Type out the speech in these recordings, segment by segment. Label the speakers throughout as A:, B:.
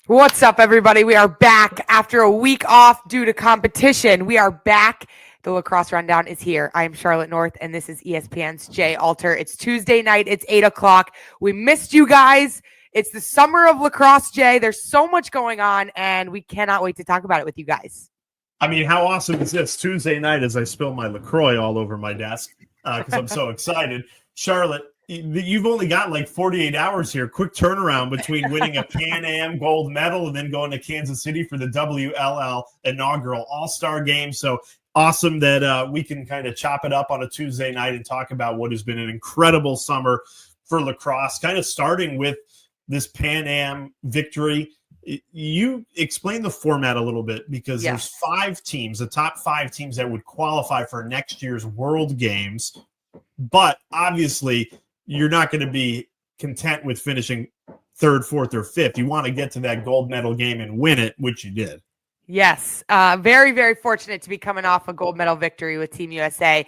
A: What's up, everybody? We are back after a week off due to competition. We are back. The Lacrosse Rundown is here. I am Charlotte North, and this is ESPN's Jay Alter. It's Tuesday night. It's 8 o'clock. We missed you guys. It's the summer of lacrosse, Jay. There's so much going on, and we cannot wait to talk about it with you guys.
B: I mean, how awesome is this? Tuesday night as I spill my LaCroix all over my desk because I'm so excited. Charlotte, you've only got like 48 hours here. Quick turnaround between winning a Pan Am gold medal and then going to Kansas City for the WLL inaugural All-Star game. So awesome that we can kind of chop it up on a Tuesday night and talk about what has been an incredible summer for lacrosse, kind of starting with this Pan Am victory. You explain the format a little bit because There's 5 teams, the top 5 teams that would qualify for next year's World Games. But obviously, you're not going to be content with finishing 3rd, 4th, or 5th. You want to get to that gold medal game and win it, which you did.
A: Yes. Very, very fortunate to be coming off a gold medal victory with Team USA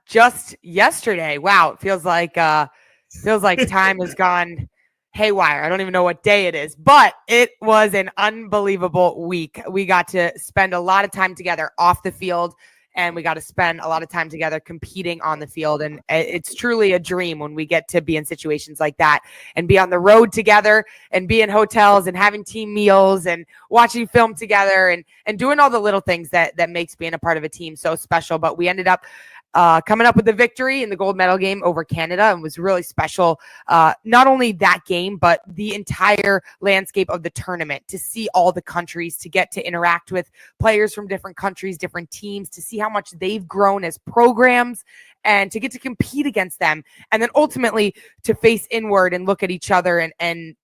A: just yesterday. Wow. It feels like time has gone haywire. I don't even know what day it is, but it was an unbelievable week. We got to spend a lot of time together off the field, and we got to spend a lot of time together competing on the field. And it's truly a dream when we get to be in situations like that and be on the road together and be in hotels and having team meals and watching film together and doing all the little things that makes being a part of a team so special. But we ended up coming up with the victory in the gold medal game over Canada, and was really special. Not only that game, but the entire landscape of the tournament, to see all the countries, to get to interact with players from different countries, different teams, to see how much they've grown as programs, and to get to compete against them. And then ultimately to face inward and look at each other and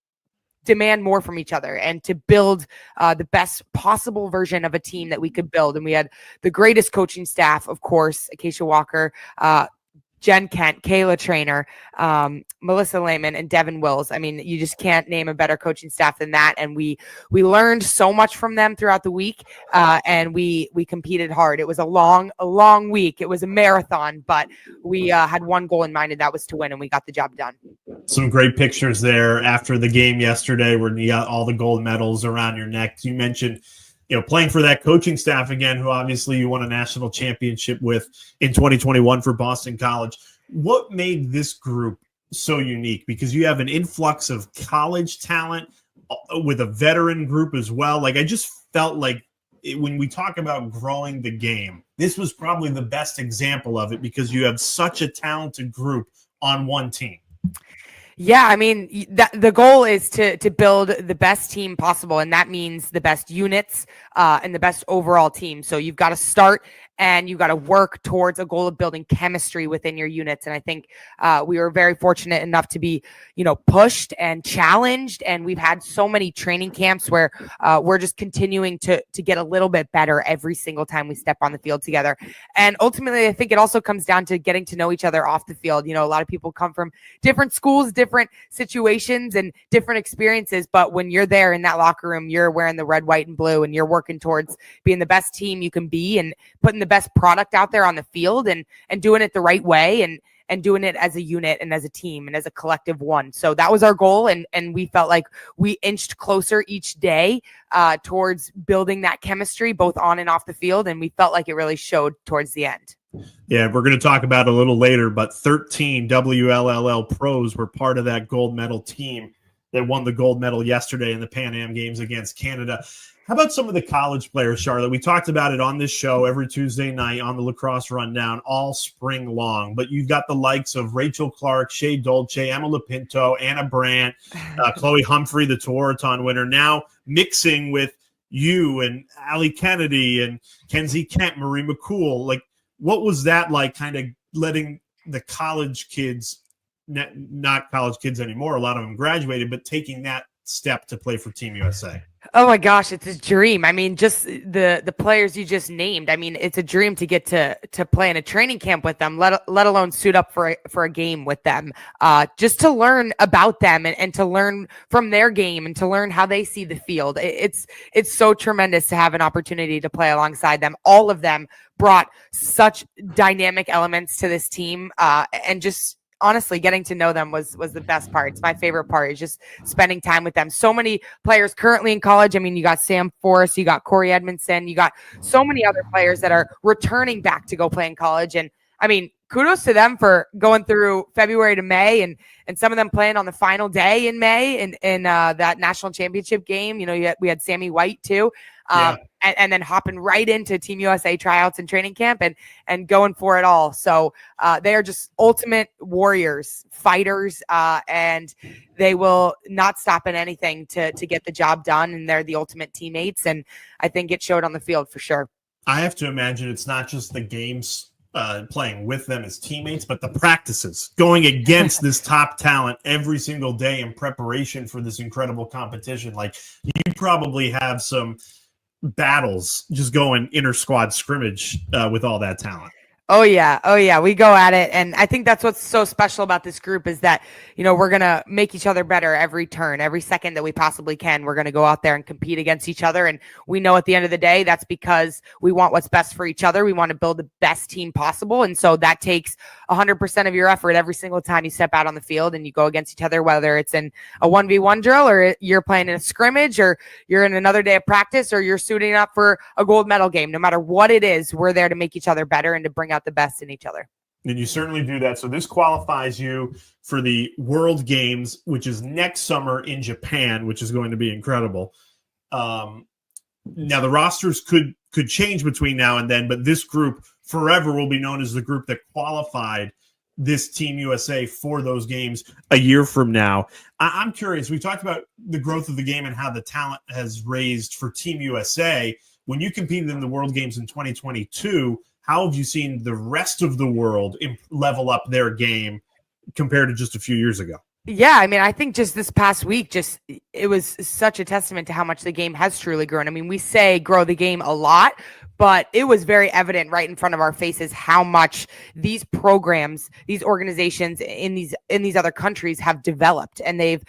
A: demand more from each other, and to build the best possible version of a team that we could build. And we had the greatest coaching staff, of course, Acacia Walker, Jen Kent, Kayla Trainer, Melissa Lehman, and Devin Wills. I mean, you just can't name a better coaching staff than that. And we learned so much from them throughout the week, and we competed hard. It was a long week. It was a marathon, but we had one goal in mind, and that was to win, and we got the job done.
B: Some great pictures there after the game yesterday where you got all the gold medals around your neck. You mentioned playing for that coaching staff again, who obviously you won a national championship with in 2021 for Boston College. What made this group so unique? Because you have an influx of college talent with a veteran group as well. Like, I just felt like when we talk about growing the game, this was probably the best example of it, because you have such a talented group on one team.
A: Yeah, I mean, the goal is to build the best team possible, and that means the best units and the best overall team. So you've got to start and you got to work towards a goal of building chemistry within your units. And I think we were very fortunate enough to be, pushed and challenged. And we've had so many training camps where we're just continuing to get a little bit better every single time we step on the field together. And ultimately, I think it also comes down to getting to know each other off the field. A lot of people come from different schools, different situations, and different experiences. But when you're there in that locker room, you're wearing the red, white, and blue, and you're working towards being the best team you can be and putting the best product out there on the field and doing it the right way and doing it as a unit and as a team and as a collective one. So that was our goal. And we felt like we inched closer each day towards building that chemistry, both on and off the field. And we felt like it really showed towards the end.
B: Yeah, we're going to talk about it a little later, but 13 WLLL pros were part of that gold medal team that won the gold medal yesterday in the Pan Am Games against Canada. How about some of the college players, Charlotte? We talked about it on this show every Tuesday night on the Lacrosse Rundown all spring long. But you've got the likes of Rachel Clark, Shea Dolce, Emma Lapinto, Anna Brandt, Chloe Humphrey, the Tewaaraton winner, now mixing with you and Allie Kennedy and Kenzie Kent, Marie McCool. Like, what was that like, kind of letting the college kids, not college kids anymore, a lot of them graduated, but taking that step to play for Team USA?
A: Oh my gosh, it's a dream. I mean, just the players you just named. I mean, it's a dream to get to play in a training camp with them, let alone suit up for a game with them. Just to learn about them and to learn from their game and to learn how they see the field. It's so tremendous to have an opportunity to play alongside them. All of them brought such dynamic elements to this team, and just honestly, getting to know them was the best part. It's my favorite part, is just spending time with them. So many players currently in college. I mean, you got Sam Forrest, you got Corey Edmondson, you got so many other players that are returning back to go play in college. And I mean, kudos to them for going through February to May, and some of them playing on the final day in May in that national championship game. You know, we had Sammy White too. And then hopping right into Team USA tryouts and training camp and going for it all. So they are just ultimate warriors, fighters, and they will not stop at anything to get the job done. And they're the ultimate teammates. And I think it showed on the field for sure.
B: I have to imagine it's not just the games playing with them as teammates, but the practices, going against this top talent every single day in preparation for this incredible competition. Like, you probably have some battles just going inter squad scrimmage with all that talent.
A: Oh yeah. We go at it. And I think that's what's so special about this group, is that, you know, we're going to make each other better every turn, every second that we possibly can. We're going to go out there and compete against each other. And we know at the end of the day, that's because we want what's best for each other. We want to build the best team possible. And so that takes 100% of your effort every single time you step out on the field and you go against each other, whether it's in a 1v1 drill, or you're playing in a scrimmage, or you're in another day of practice, or you're suiting up for a gold medal game. No matter what it is, we're there to make each other better and to bring out the best in each other.
B: And you certainly do that. So this qualifies you for the World Games, which is next summer in Japan, which is going to be incredible. Now the rosters could change between now and then, but this group forever will be known as the group that qualified this Team USA for those games a year from now. I'm curious. We talked about the growth of the game and how the talent has raised for Team USA. When you competed in the World Games in 2022, how have you seen the rest of the world level up their game compared to just a few years ago?
A: Yeah, I mean, I think just this past week, it was such a testament to how much the game has truly grown. I mean, we say grow the game a lot, but it was very evident right in front of our faces how much these programs, these organizations in these other countries have developed, and they've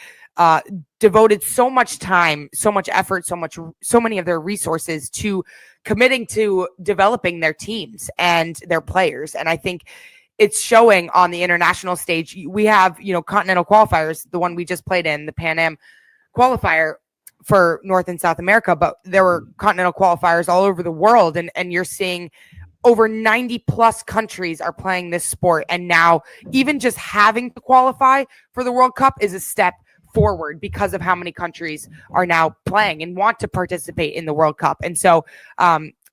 A: devoted so much time, so much effort, so many of their resources to committing to developing their teams and their players. And I think it's showing on the international stage. We have, you know, continental qualifiers, the one we just played in, the Pan Am qualifier for North and South America, but there were continental qualifiers all over the world. And you're seeing over 90 plus countries are playing this sport. And now even just having to qualify for the World Cup is a step forward because of how many countries are now playing and want to participate in the World Cup. And so,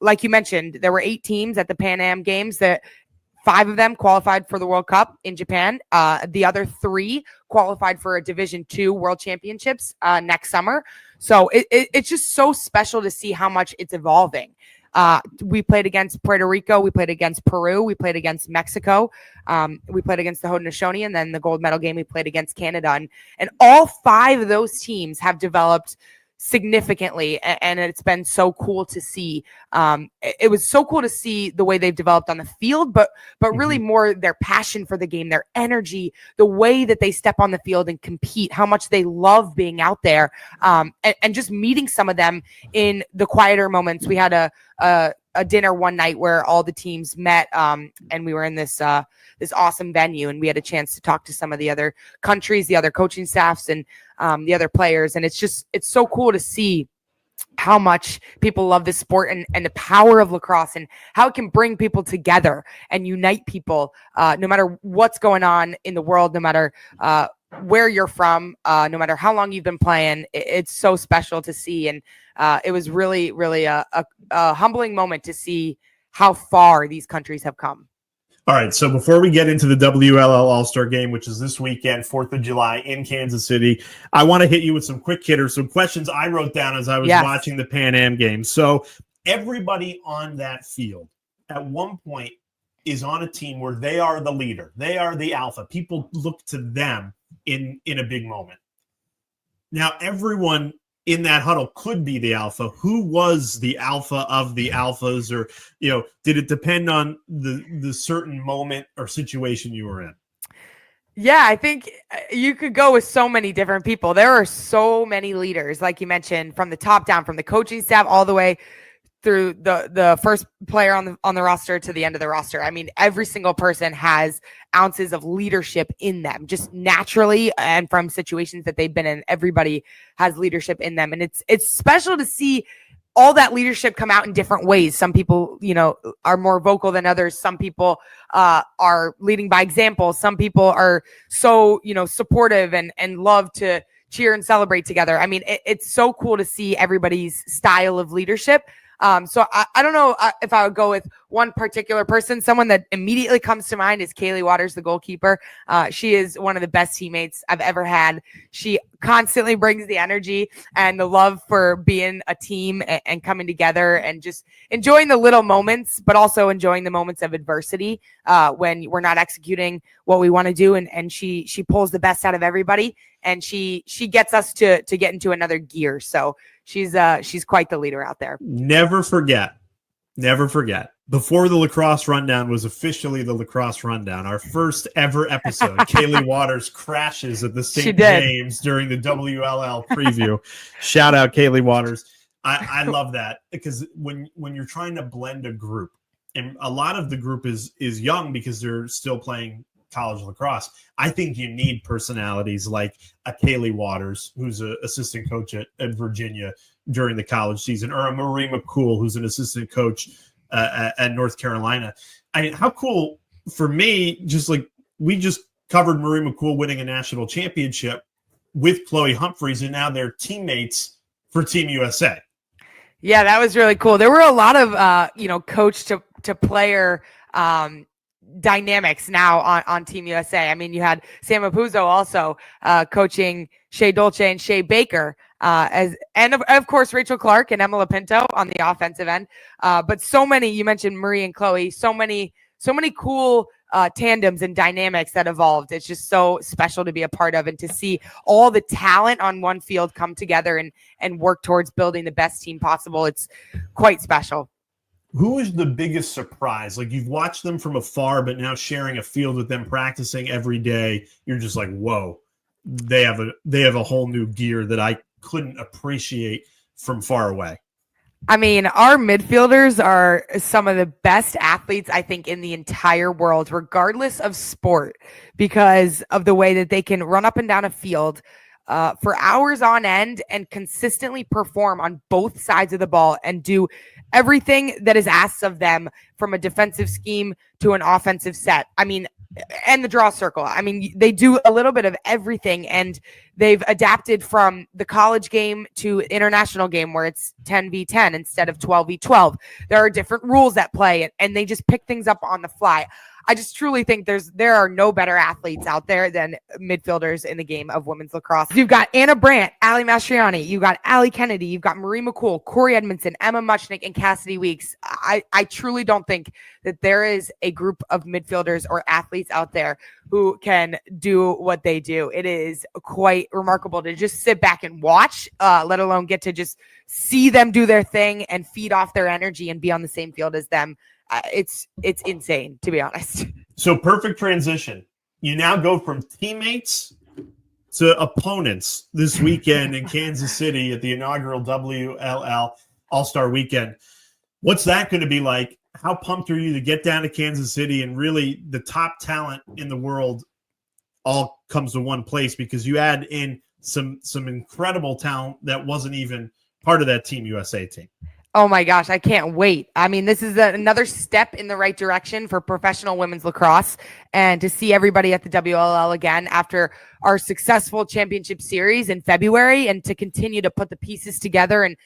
A: like you mentioned, there were 8 teams at the Pan Am Games that 5 of them qualified for the World Cup in Japan. The other 3 qualified for a Division II World Championships next summer. So it's just so special to see how much it's evolving. We played against Puerto Rico. We played against Peru. We played against Mexico. We played against the Haudenosaunee, and then the gold medal game we played against Canada. And all 5 of those teams have developed significantly, and it's been so cool to see. It was so cool to see the way they've developed on the field, but really more their passion for the game, their energy, the way that they step on the field and compete, how much they love being out there, and just meeting some of them in the quieter moments. We had a dinner one night where all the teams met, and we were in this awesome venue, and we had a chance to talk to some of the other countries, the other coaching staffs, and the other players. And it's so cool to see how much people love this sport and the power of lacrosse and how it can bring people together and unite people, no matter what's going on in the world, no matter where you're from, no matter how long you've been playing. It's so special to see. And it was really, really a humbling moment to see how far these countries have come.
B: All right, so before we get into the WLL All-Star Game, which is this weekend, 4th of July in Kansas City, I want to hit you with some quick hitters, some questions I wrote down as I was watching the Pan Am Games. So everybody on that field at one point is on a team where they are the leader. They are the alpha. People look to them in a big moment. Now, everyone in that huddle could be the alpha. Who was the alpha of the alphas? Or, you know, did it depend on the certain moment or situation you were in?
A: Yeah, I think you could go with so many different people. There are so many leaders, like you mentioned, from the top down, from the coaching staff all the way through the first player on the roster to the end of the roster. I mean, every single person has ounces of leadership in them, just naturally, and from situations that they've been in. Everybody has leadership in them, and it's special to see all that leadership come out in different ways. Some people, are more vocal than others. Some people are leading by example. Some people are so, supportive and love to cheer and celebrate together. I mean, it's so cool to see everybody's style of leadership. So I don't know if I would go with one particular person. Someone that immediately comes to mind is Kaylee Waters, the goalkeeper. She is one of the best teammates I've ever had. She constantly brings the energy and the love for being a team and coming together and just enjoying the little moments, but also enjoying the moments of adversity when we're not executing what we want to do. And she pulls the best out of everybody, and she gets us to get into another gear. So she's quite the leader out there.
B: Never forget. Before the lacrosse rundown was officially the lacrosse rundown, our first ever episode, Kaylee Waters crashes at the St. James during the WLL preview. Shout out Kaylee Waters. I love that, because when you're trying to blend a group, and a lot of the group is young because they're still playing college lacrosse, I think you need personalities like a Kaylee Waters, who's an assistant coach at Virginia during the college season, or a Marie McCool, who's an assistant coach at North Carolina. I mean, how cool for me, just like we just covered Marie McCool winning a national championship with Chloe Humphreys, and now they're teammates for Team USA.
A: Yeah, that was really cool. There were a lot of, coach to player dynamics now on Team USA. I mean, you had Sam Apuzzo also coaching Shea Dolce and Shea Baker, and of course Rachel Clark and Emma Lapinto on the offensive end. But so many, you mentioned Marie and Chloe, so many cool tandems and dynamics that evolved. It's just so special to be a part of, and to see all the talent on one field come together and work towards building the best team possible. It's quite special.
B: Who is the biggest surprise? Like, you've watched them from afar, but now sharing a field with them, practicing every day, you're just like, whoa, they have a whole new gear that I couldn't appreciate from far away.
A: I mean, our midfielders are some of the best athletes, I think, in the entire world, regardless of sport, because of the way that they can run up and down a field for hours on end and consistently perform on both sides of the ball and do everything that is asked of them, from a defensive scheme to an offensive set. I mean, and the draw circle. I mean, they do a little bit of everything, and they've adapted from the college game to international game where it's 10v10 instead of 12v12. There are different rules at play, and they just pick things up on the fly. I just truly think there are no better athletes out there than midfielders in the game of women's lacrosse. You've got Anna Brandt, Allie Mastriani, you've got Allie Kennedy, you've got Marie McCool, Corey Edmondson, Emma Muchnick, and Cassidy Weeks. I truly don't think that there is a group of midfielders or athletes out there who can do what they do. It is quite remarkable to just sit back and watch, let alone get to just see them do their thing and feed off their energy and be on the same field as them. It's insane, to be honest.
B: So, perfect transition. You now go from teammates to opponents this weekend in Kansas City at the inaugural WLL All-Star Weekend. What's that going to be like? How pumped are you to get down to Kansas City, and really the top talent in the world all comes to one place, because you add in some incredible talent that wasn't even part of that Team USA team?
A: Oh my gosh, I can't wait. I mean, this is another step in the right direction for professional women's lacrosse, and to see everybody at the WLL again after our successful championship series in February, and to continue to put the pieces together and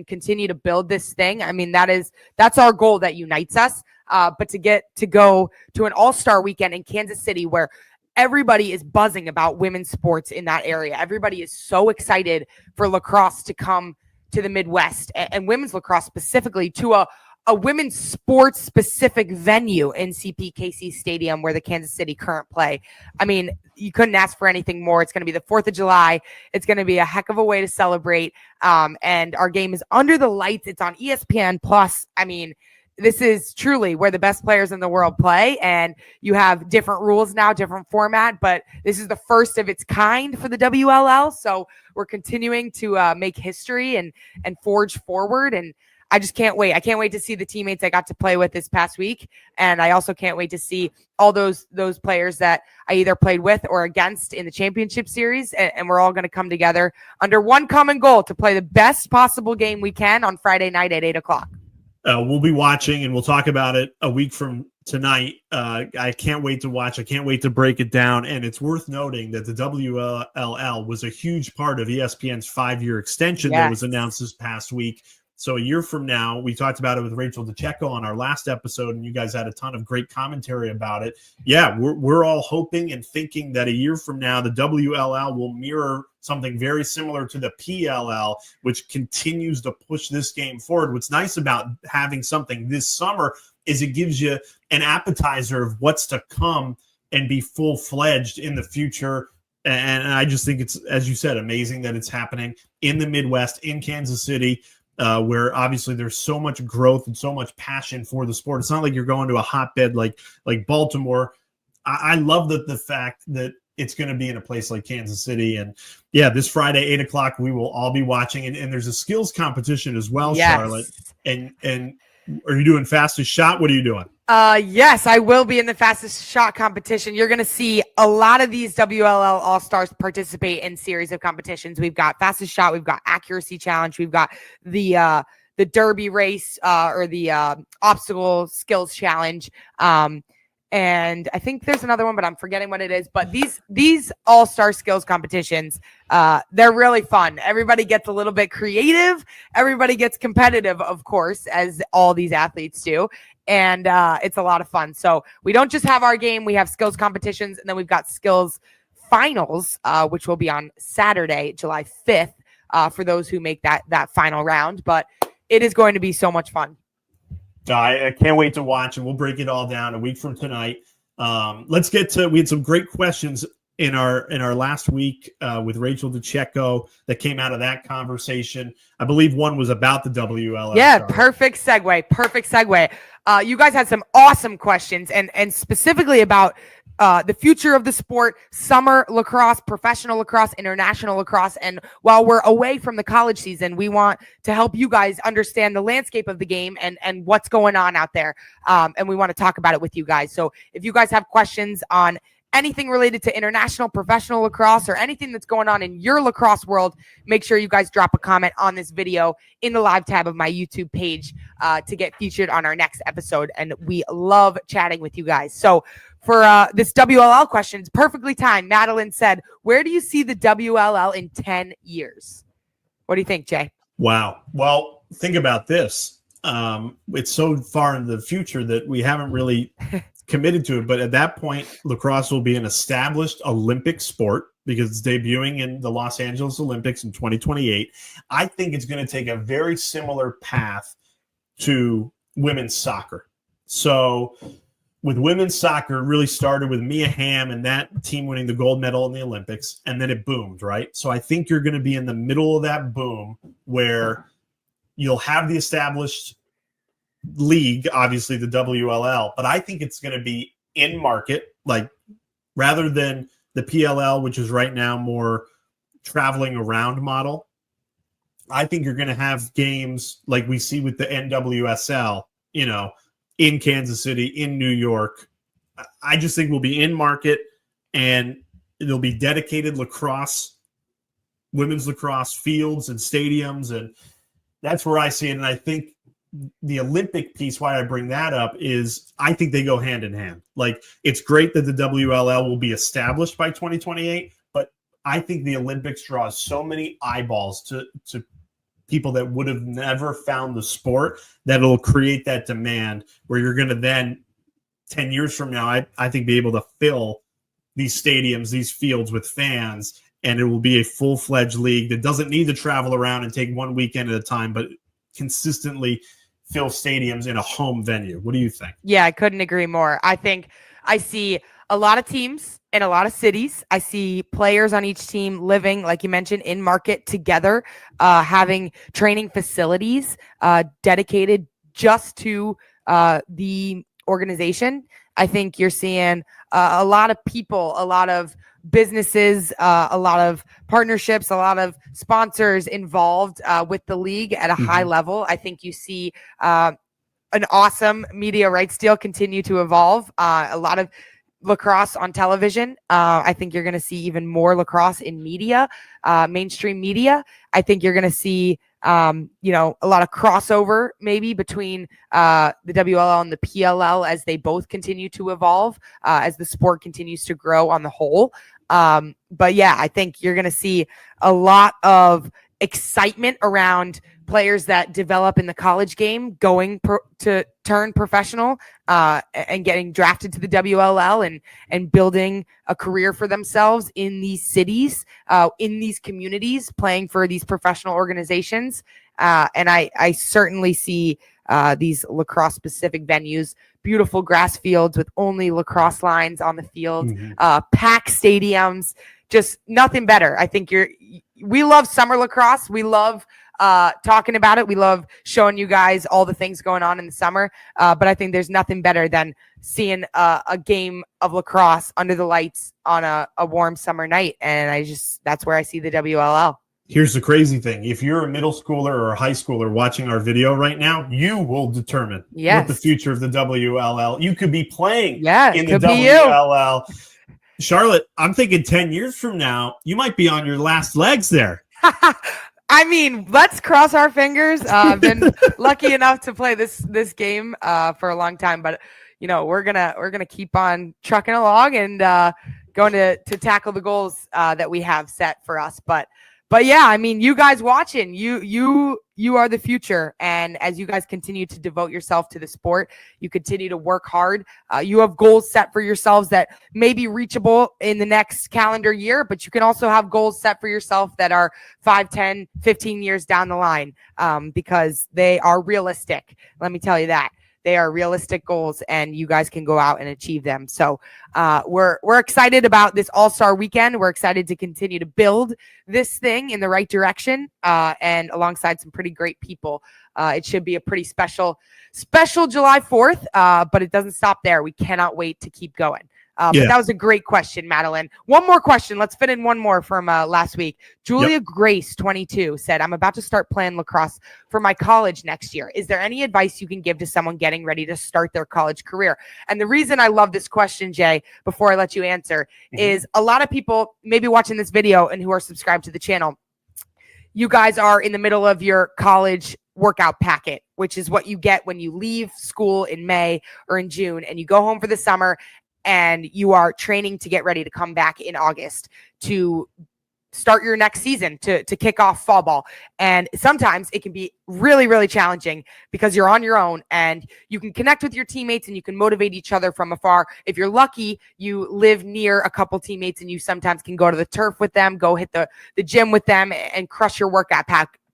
A: continue to build this thing. I mean, that's our goal that unites us. But to get to go to an all-star weekend in Kansas City where everybody is buzzing about women's sports in that area. Everybody is so excited for lacrosse to come to the Midwest, and women's lacrosse specifically to a women's sports specific venue in CPKC Stadium where the Kansas City Current play. I mean, you couldn't ask for anything more. It's going to be the 4th of July. It's going to be a heck of a way to celebrate. And our game is under the lights. It's on ESPN Plus. I mean, this is truly where the best players in the world play, and you have different rules now, different format, but this is the first of its kind for the WLL. So we're continuing to make history and forge forward. And I just can't wait. I can't wait to see the teammates I got to play with this past week. And I also can't wait to see all those players that I either played with or against in the championship series. And we're all going to come together under one common goal to play the best possible game we can on Friday night at 8:00.
B: We'll be watching, and we'll talk about it a week from tonight. I can't wait to watch. I can't wait to break it down. And it's worth noting that the WLL was a huge part of ESPN's 5-year extension that was announced this past week. So a year from now, we talked about it with Rachel DeCecco on our last episode, and you guys had a ton of great commentary about it. Yeah, we're all hoping and thinking that a year from now, the WLL will mirror something very similar to the PLL, which continues to push this game forward. What's nice about having something this summer is it gives you an appetizer of what's to come and be full-fledged in the future. And I just think it's, as you said, amazing that it's happening in the Midwest, in Kansas City, where obviously there's so much growth and so much passion for the sport. It's not like you're going to a hotbed like Baltimore. I love the fact that it's going to be in a place like Kansas City. And yeah, this Friday, 8:00, we will all be watching. And there's a skills competition as well, Charlotte. And are you doing fastest shot? What are you doing?
A: Yes, I will be in the fastest shot competition. You're going to see a lot of these WLL All-Stars participate in series of competitions. We've got fastest shot. We've got accuracy challenge. We've got the derby race, or the obstacle skills challenge. And I think there's another one, but I'm forgetting what it is. But these all-star skills competitions, they're really fun. Everybody gets a little bit creative. Everybody gets competitive, of course, as all these athletes do. And it's a lot of fun. So we don't just have our game. We have skills competitions, and then we've got skills finals, which will be on Saturday, July 5th, for those who make that final round. But it is going to be so much fun.
B: I can't wait to watch, and we'll break it all down a week from tonight. Let's get to, we had some great questions in our last week with Rachel DeCecco that came out of that conversation. I believe one was about the WLL.
A: Yeah, perfect segue. You guys had some awesome questions, and specifically about the future of the sport, summer lacrosse, professional lacrosse, international lacrosse. And while we're away from the college season, we want to help you guys understand the landscape of the game and what's going on out there. And we want to talk about it with you guys. So if you guys have questions on anything related to international, professional lacrosse, or anything that's going on in your lacrosse world, make sure you guys drop a comment on this video in the live tab of my YouTube page to get featured on our next episode. And we love chatting with you guys. So for this WLL question, it's perfectly timed. Madeline said, where do you see the WLL in 10 years? What do you think, Jay?
B: Wow. Well, think about this. It's so far in the future that we haven't really committed to it. But at that point, lacrosse will be an established Olympic sport because it's debuting in the Los Angeles Olympics in 2028. I think it's going to take a very similar path to women's soccer. So with women's soccer, it really started with Mia Hamm and that team winning the gold medal in the Olympics, and then it boomed, right? So I think you're going to be in the middle of that boom where you'll have the established league, obviously the WLL, but I think it's going to be in market, like rather than the PLL, which is right now more traveling around model. I think you're going to have games like we see with the NWSL, in Kansas City, in New York. I just think we'll be in market, and there'll be dedicated lacrosse, women's lacrosse fields and stadiums, and that's where I see it. And I think the Olympic piece, why I bring that up, is I think they go hand in hand. Like, it's great that the WLL will be established by 2028, but I think the Olympics draws so many eyeballs to people that would have never found the sport that it'll create that demand where you're going to then 10 years from now, I think, be able to fill these stadiums, these fields with fans, and it will be a full-fledged league that doesn't need to travel around and take one weekend at a time, but consistently fill stadiums in a home venue. What do you think?
A: Yeah, I couldn't agree more. I think I see a lot of teams in a lot of cities. I see players on each team living, like you mentioned, in market together, having training facilities dedicated just to the organization. I think you're seeing a lot of people, a lot of businesses, a lot of partnerships, a lot of sponsors involved with the league at a high level. I think you see an awesome media rights deal continue to evolve. A lot of lacrosse on television. I think you're going to see even more lacrosse in media, mainstream media. I think you're going to see, a lot of crossover maybe between the WLL and the PLL as they both continue to evolve, as the sport continues to grow on the whole. But yeah, I think you're going to see a lot of excitement around players that develop in the college game going to turn professional and getting drafted to the WLL and building a career for themselves in these cities, in these communities, playing for these professional organizations. And I certainly see these lacrosse specific venues, beautiful grass fields with only lacrosse lines on the field, packed stadiums, just nothing better. I think we love summer lacrosse. We love talking about it. We love showing you guys all the things going on in the summer. But I think there's nothing better than seeing a game of lacrosse under the lights on a warm summer night. And that's where I see the WLL.
B: Here's the crazy thing. If you're a middle schooler or a high schooler watching our video right now, you will determine what the future of the WLL. You could be playing in the WLL. Charlotte, I'm thinking 10 years from now, you might be on your last legs there.
A: I mean, let's cross our fingers. I've been lucky enough to play this game for a long time, but we're gonna keep on trucking along and going to tackle the goals that we have set for us. But yeah, I mean, you guys watching, you are the future. And as you guys continue to devote yourself to the sport, you continue to work hard. You have goals set for yourselves that may be reachable in the next calendar year, but you can also have goals set for yourself that are 5, 10, 15 years down the line because they are realistic. Let me tell you that. They are realistic goals, and you guys can go out and achieve them. So we're excited about this All-Star Weekend. We're excited to continue to build this thing in the right direction and alongside some pretty great people. It should be a pretty special July 4th, but it doesn't stop there. We cannot wait to keep going. But that was a great question, Madeline. One more question. Let's fit in one more from last week. Julia Grace, 22, said, I'm about to start playing lacrosse for my college next year. Is there any advice you can give to someone getting ready to start their college career? And the reason I love this question, Jay, before I let you answer, is a lot of people maybe watching this video and who are subscribed to the channel, you guys are in the middle of your college workout packet, which is what you get when you leave school in May or in June and you go home for the summer and you are training to get ready to come back in August to start your next season, to kick off fall ball. And sometimes it can be really, really challenging because you're on your own and you can connect with your teammates and you can motivate each other from afar. If you're lucky, you live near a couple teammates and you sometimes can go to the turf with them, go hit the gym with them and crush your workout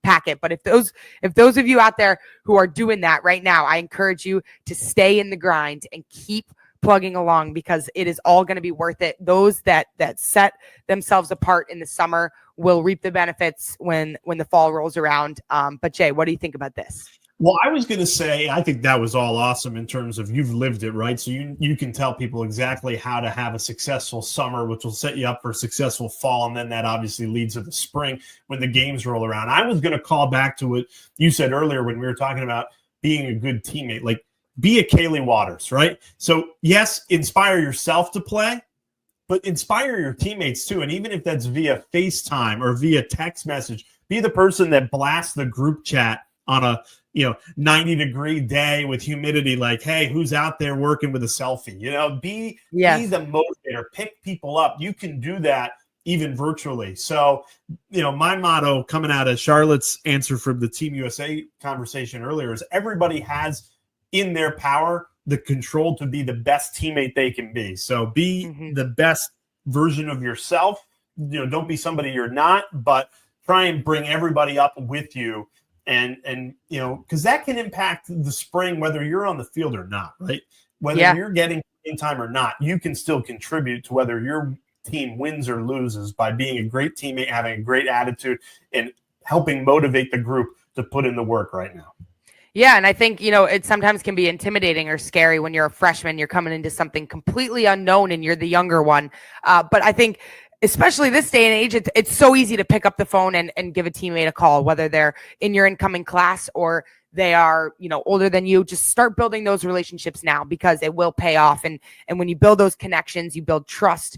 A: packet. But if those of you out there who are doing that right now, I encourage you to stay in the grind and keep plugging along because it is all going to be worth it. Those that set themselves apart in the summer will reap the benefits when the fall rolls around. But Jay, what do you think about this?
B: Well, I was going to say, I think that was all awesome in terms of you've lived it, right? So you can tell people exactly how to have a successful summer, which will set you up for a successful fall. And then that obviously leads to the spring when the games roll around. I was going to call back to what you said earlier when we were talking about being a good teammate. Like, be a Kaylee Waters, right? So yes, inspire yourself to play, but inspire your teammates too. And even if that's via FaceTime or via text message, be the person that blasts the group chat on a 90-degree day with humidity, like, hey, who's out there working with a selfie? Be the motivator, pick people up. You can do that even virtually. So, my motto coming out of Charlotte's answer from the Team USA conversation earlier is everybody has in their power the control to be the best teammate they can be. So be the best version of yourself. Don't be somebody you're not, but try and bring everybody up with you. And because that can impact the spring, whether you're on the field or not, right? Whether you're getting playing time or not, you can still contribute to whether your team wins or loses by being a great teammate, having a great attitude, and helping motivate the group to put in the work right now.
A: Yeah, and I think, it sometimes can be intimidating or scary when you're a freshman, you're coming into something completely unknown and you're the younger one. But I think especially this day and age, it's so easy to pick up the phone and give a teammate a call, whether they're in your incoming class or they are, older than you. Just start building those relationships now, because it will pay off. And when you build those connections, you build trust,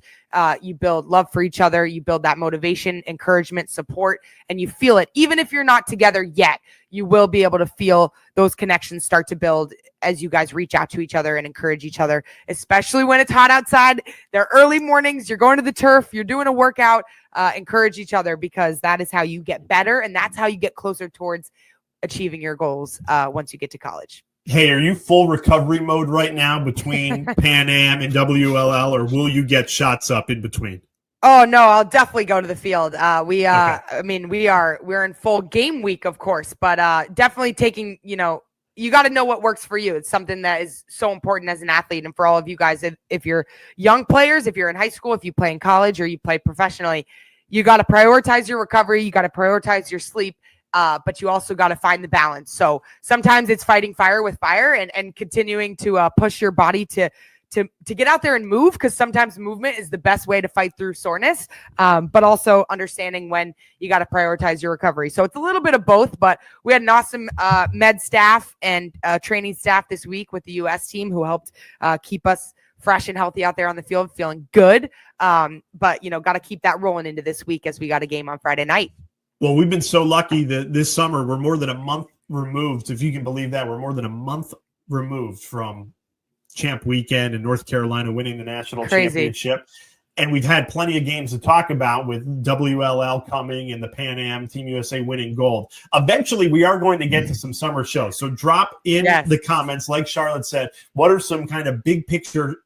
A: you build love for each other, you build that motivation, encouragement, support, and you feel it. Even if you're not together yet, you will be able to feel those connections start to build as you guys reach out to each other and encourage each other, especially when it's hot outside. They're early mornings, you're going to the turf, you're doing a workout. Encourage each other, because that is how you get better, and that's how you get closer towards achieving your goals once you get to college.
B: Hey, are you full recovery mode right now between Pan Am and WLL, or will you get shots up in between?
A: Oh no, I'll definitely go to the field. Okay. I mean, we're in full game week, of course, but definitely taking, you got to know what works for you. It's something that is so important as an athlete. And for all of you guys, if you're young players, if you're in high school, if you play in college or you play professionally, you got to prioritize your recovery. You got to prioritize your sleep. But you also got to find the balance. So sometimes it's fighting fire with fire and continuing to push your body to get out there and move, because sometimes movement is the best way to fight through soreness, but also understanding when you got to prioritize your recovery. So it's a little bit of both, but we had an awesome med staff and training staff this week with the U.S. team who helped keep us fresh and healthy out there on the field, feeling good. But, got to keep that rolling into this week as we got a game on Friday night.
B: Well, we've been so lucky that this summer we're more than a month removed, if you can believe that. We're more than a month removed from Champ Weekend and North Carolina winning the national championship. And we've had plenty of games to talk about with WLL coming and the Pan Am, Team USA winning gold. Eventually, we are going to get to some summer shows. So drop in the comments, like Charlotte said, what are some kind of big picture,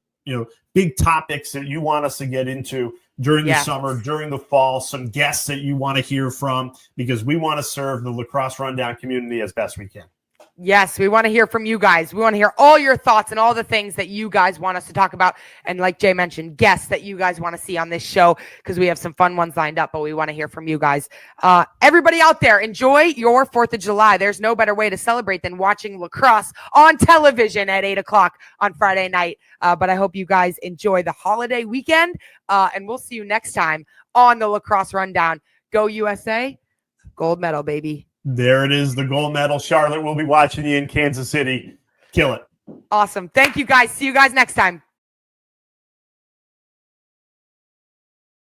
B: big topics that you want us to get into during the summer, during the fall, some guests that you want to hear from, because we want to serve the Lacrosse Rundown community as best we can.
A: Yes, we want to hear from you guys. We want to hear all your thoughts and all the things that you guys want us to talk about. And like Jay mentioned, guests that you guys want to see on this show, because we have some fun ones lined up, but we want to hear from you guys. Everybody out there, enjoy your 4th of July. There's no better way to celebrate than watching lacrosse on television at 8 o'clock on Friday night. But I hope you guys enjoy the holiday weekend, and we'll see you next time on the Lacrosse Rundown. Go USA, gold medal, baby.
B: There it is, the gold medal. Charlotte, we'll be watching you in Kansas City. Kill it.
A: Awesome. Thank you, guys. See you guys next time.